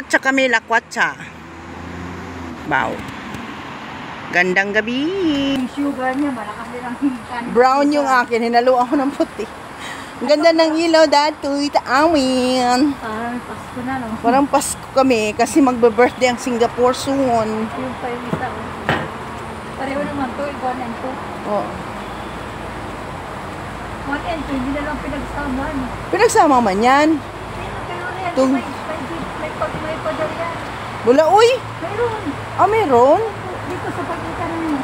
Maglakwatsa kami, lakwatsa. Wow. Gandang gabi. Yung sugar niya, malakas din ang hinkan. Brown yung akin, hinaluan ko ng puti. Ang ganda ng ilaw, datoy, taawin. Parang Pasko na, no? Parang Pasko kami kasi magbe-birthday ang Singapore soon. Yung pa yung isa. Pareho naman to, 1 and 2. Oh. 1 and 2, hindi na lang pinagsama, no? Pinagsama man yan. Tung... May padal yan. Wala, uy! Mayroon. Ah, meron? Dito sa pagitan na yun.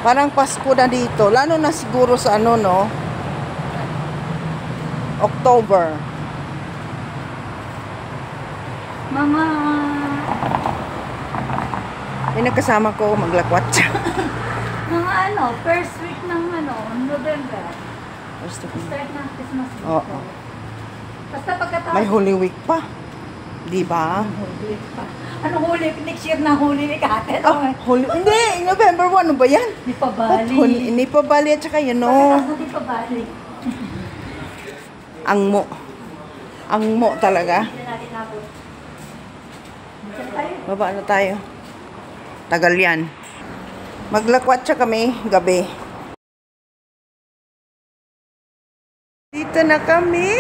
Parang Pasko na dito. Lalo na siguro sa ano, no? October. Mga... May nagkasama ko maglakwatsa. Mga ano, first week ng ano, November. First week. Start ng Christmas week. Oo. Basta pagkatapos... May Holy Week pa. Di ba? Holy Week pa. Ano Holy Week? Next year na Holy Week ate. Oh, Holy... Hindi! November 1. Ano ba yan? Di pa bali. Hindi pa bali at saka yun, no? Di pa bali. Ang mo. Ang mo talaga. Hindi natin nabot. Baba na tayo. Tagal yan. Maglakwatsa kami gabi. Dito na kami.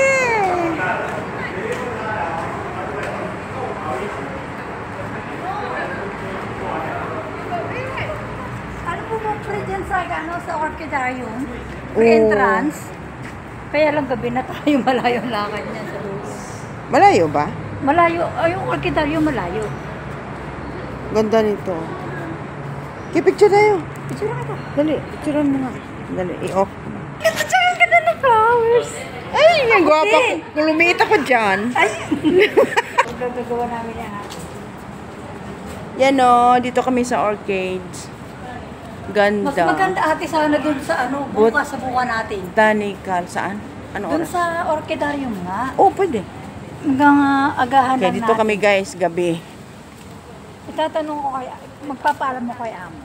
Ano po mo pre dyan sa, ano, sa Orchidarium? Pre-entrance? Kaya lang gabi na tayo, malayo ang lakad niya sa loob. Malayo ba? Malayo, yung Orchidarium malayo. Ganda nito. Picture tayo. Picture ka. Dali, picture mo nga. Dali, i-off. Ang ganda ng flowers. Ay, ang gwapa ko. Kung lumiit ako dyan. Ay! Gagawa namin yan ha. Yan o, dito kami sa Orchids. Ganda. Mas maganda ate sana dun sa ano, bukas sa buka natin. Botanical. Saan? Ano Dun oras? sa Orchidarium nga. Oh, pwede. Hanggang agahan Kaya lang dito natin. kami guys, gabi. Itatanong ko kay, magpapaalam mo kay Ama.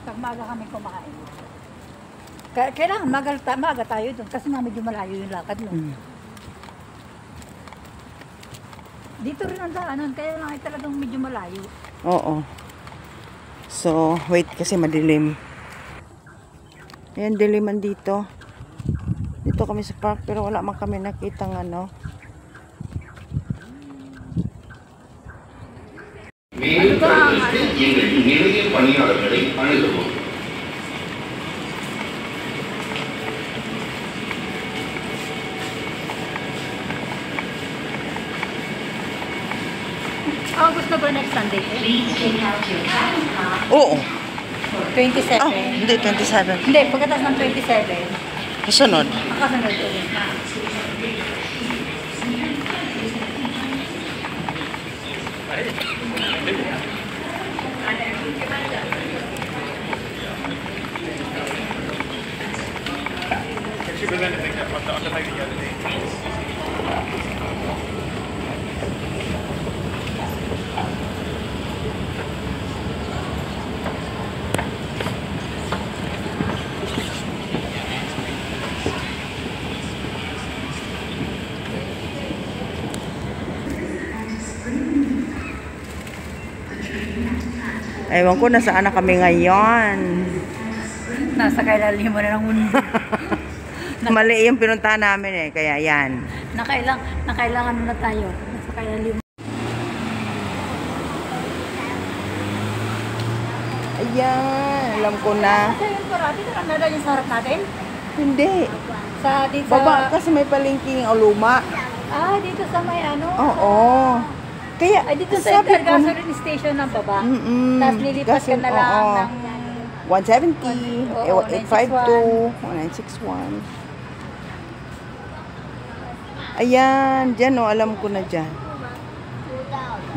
Pag maaga kami kumain. Kailangan maaga tayo doon kasi nga medyo malayo yung lakad mo. Dito rin ang daanan, kaya lang ay talagang medyo malayo. Oo. So, wait kasi madilim. Ayan, diliman dito. Dito kami sa park pero wala man kami nakitang ano. மேலும் தரப்பிற்கு எங்கள் நிலைய பணியாளர்களை அணுகவும். August na ba next Sunday? Oo. 27. Ah, hindi, 27. Hindi, pagkatapos ng 27. Kasunod. Kasunod ulit. Ewan ko, nasaan na kami ngayon. Nasa kailalim mo na ng mundo. Mali yung pinuntahan namin eh, kaya yan. Nakailangan na tayo. Nasa kailalim. Ayan, alam ko na. Kasi yung parati, nakanda yung sarap natin? Hindi. Dito Baba kasi may palengking luma. dito sa may ano? Oo. Kaya, Ay, dito sa sabi ko na- gasoline station ng baba. Tapos Tapos lilipas ka na lang ng 170, Oo, 852, 1961. Ayan, dyan o, alam ko na dyan.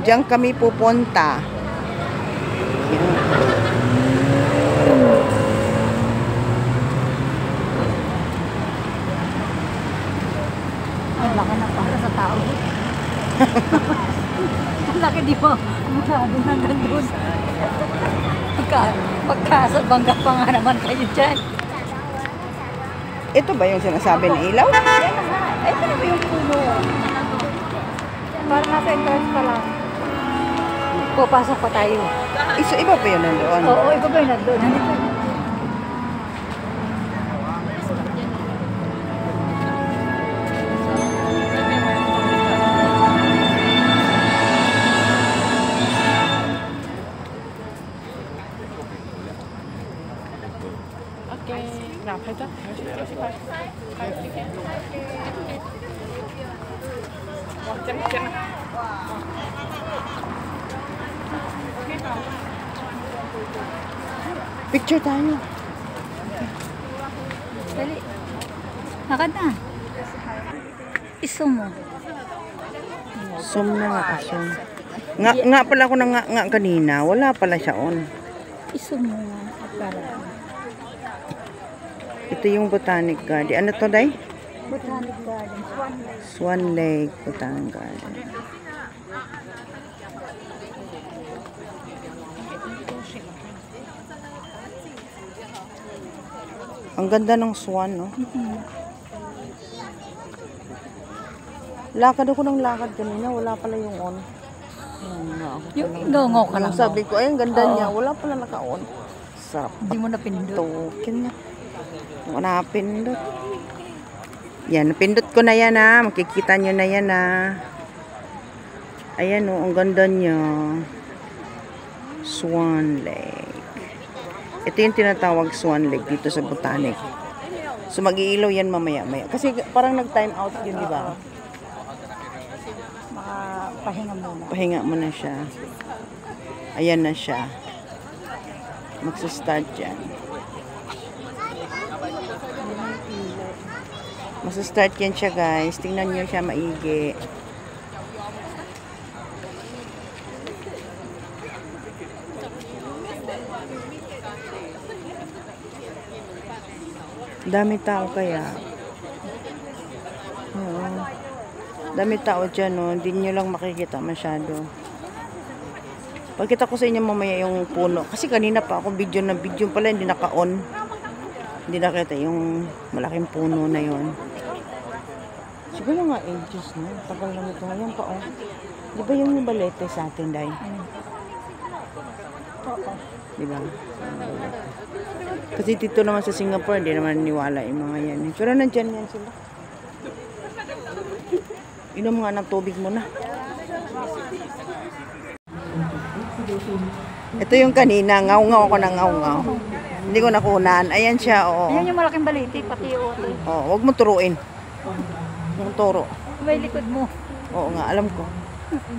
Diyan kami pupunta. Ayan. Ang laki na para sa tao. Ang laki di ba? Masyado hanggang doon. Pagkasa bangga pa nga naman kayo dyan. Ito ba yung sinasabi na ilaw? Yan na nga. Ay, ito na ba yung puno? Parang nasa entrance pa lang. Papasok pa tayo. Iba pa yun nandoon. Oo, iba ba yun nandun? Nandito. Picture tayo. Dali. Lakad na. Iso mo. Zoom na nga asum. Nga pala ako nga kanina. Wala pala siya on. Iso mo nga. Para. Ito yung Botanic Garden. Ano to, Day? Botanic Gardens. Swan Lake Botanic Garden. Ang ganda ng swan, no? Lakad ako ng lakad kanina. Wala pala yung on. Yung ngongo ka lang. Sabi ko, ay, ang ganda niya. Wala pala naka-on. Sarap. Hindi mo napindot. Token na. Wala pindot. Yan, napindot ko na yan ha. Makikita nyo na yan ha. Ayan o, ang ganda niya. Swan Lake. Ito yung tinatawag Swan Lake dito sa Botanic. So mag-iilaw yan mamaya-maya. Kasi parang nag-time out yun, di ba? Pahinga muna. Pahinga mo na siya. Ayan na siya. Magsa-start yan. Magsa-start yan siya, guys. Tingnan nyo siya maigi. Dami tao kaya. Oo. Dami tao dyan, no? Hindi nyo lang makikita masyado. Pagkita ko sa inyo mamaya yung puno. Kasi kanina pa ako video pala, hindi naka-on. Hindi nakita yung malaking puno na yon. Siguro nga ages na. Tagal lang ito. Ayan pa, oh. Di ba yung balete sa atin, Day? Oo. Di ba? Kasi dito naman sa Singapore, hindi naman niwala yung mga yan. Pero nandyan yan sila. Inom nga ng tubig mo na. Ito yung kanina, ngaw-ngaw ako ng ngaw-ngaw. Hindi ko nakunan. Ayan siya, oo. Ayan yung malaking baliti, pati uto. Oo, wag mo turuin. Yung turo. May likod mo. Oo nga, alam ko.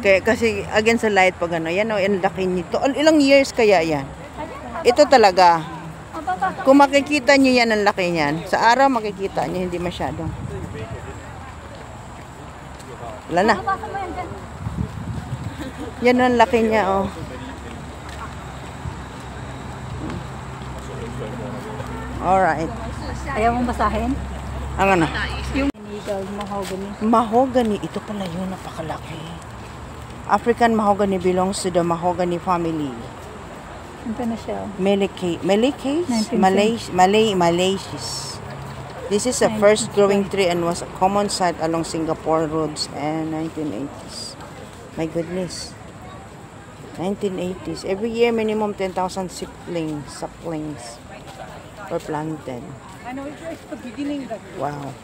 Kaya, kasi again sa light pag ano, yan o, yan laki nito. Ilang years kaya yan? Ito talaga. Kung makikita nyo yan ang laki niyan, sa araw makikita nyo, hindi masyado. Wala na. Mabasa mo yan dyan. Yan ang laki niya, oh. Alright. Ayaw mong basahin? Ang ano? Yung illegal mahogany. Mahogany. Ito pala yun, napakalaki. African mahogany belongs to the mahogany family. Ito na siya. Malays? Malays. This is the first growing tree and was a common sight along Singapore roads in 1980s. My goodness. 1980s. Every year, minimum 10,000 saplings were planted. Wow.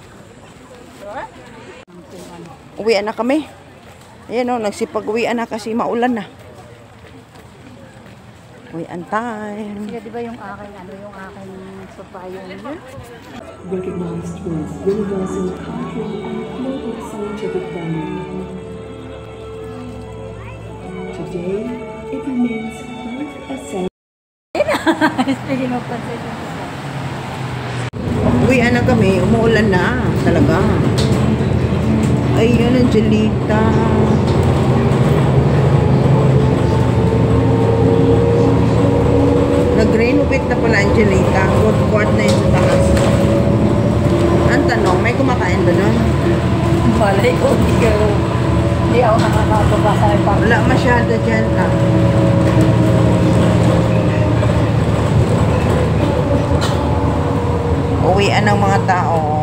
Uwian na kami. Ayan o, nagsipag-uwian na kasi maulan na. Uwian time. Sige, di ba yung aking, yung aking supayong yun? Recognized with universal cultural and global scientific value. Today, it remains quite essential. Speaking of concession. Uwian na kami. Umuulan na. Talaga. Ayun, Angelita. Nag-renovate na pala, Angelita. Food court na yun sa taas. Ang tanong, may kumakain ba nun? Malay ko, hindi ako nakakabasa ng pang. Wala masyado dyan. Uwian ng mga tao.